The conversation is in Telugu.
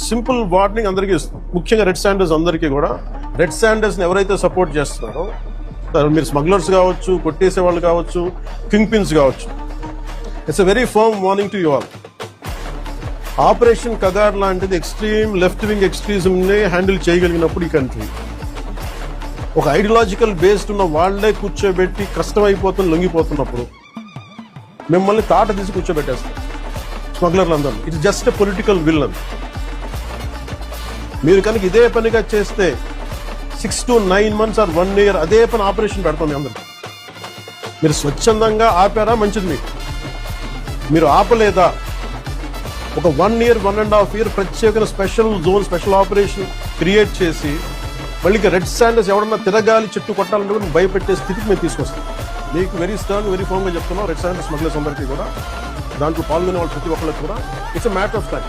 సింపుల్ వార్నింగ్ అందరికీ ఇస్తాం, ముఖ్యంగా రెడ్ శాండర్స్ అందరికీ కూడా. రెడ్ శాండర్స్ని ఎవరైతే సపోర్ట్ చేస్తున్నారో, మీరు స్మగ్లర్స్ కావచ్చు, కొట్టేసే వాళ్ళు కావచ్చు, కింగ్ పిన్స్ కావచ్చు, it's a very firm warning to you all. Operation Kagar లాంటిది ఎక్స్ట్రీమ్ లెఫ్ట్ వింగ్ ఎక్స్ట్రీజంని హ్యాండిల్ చేయగలిగినప్పుడు ఈ కంట్రీ, ఒక ఐడియాలజికల్ బేస్డ్ ఉన్న వాళ్లే కూర్చోబెట్టి కష్టమైపోతుంది లొంగిపోతున్నప్పుడు మిమ్మల్ని తాట తీసి కూర్చోబెట్టేస్తారు స్మగ్లర్లు అందరూ. It's just a political will అని. మీరు కనుక ఇదే పనిగా చేస్తే 6 to 9 months ఆర్ 1 year అదే పని ఆపరేషన్ పెడతాం అందరికి. మీరు స్వచ్ఛందంగా ఆపారా మంచిది, మీరు ఆపలేదా ఒక 1 year 1.5 year ప్రత్యేక special zone special operation create చేసి మళ్ళీ రెడ్ శాండర్స్ ఎవరన్నా తిరగాలి చెట్టు కొట్టాలంటే కూడా భయపెట్టే స్థితికి మేము తీసుకొస్తాం. మీకు వెరీ స్ట్రాంగ్ వెరీ ఫర్మ్గా చెప్తున్నాం, రెడ్ శాండర్స్ స్మగ్లర్స్ అందరికీ కూడా, దాంట్లో పాల్గొనే వాళ్ళు ప్రతి ఒక్కరికి కూడా it's a matter of time.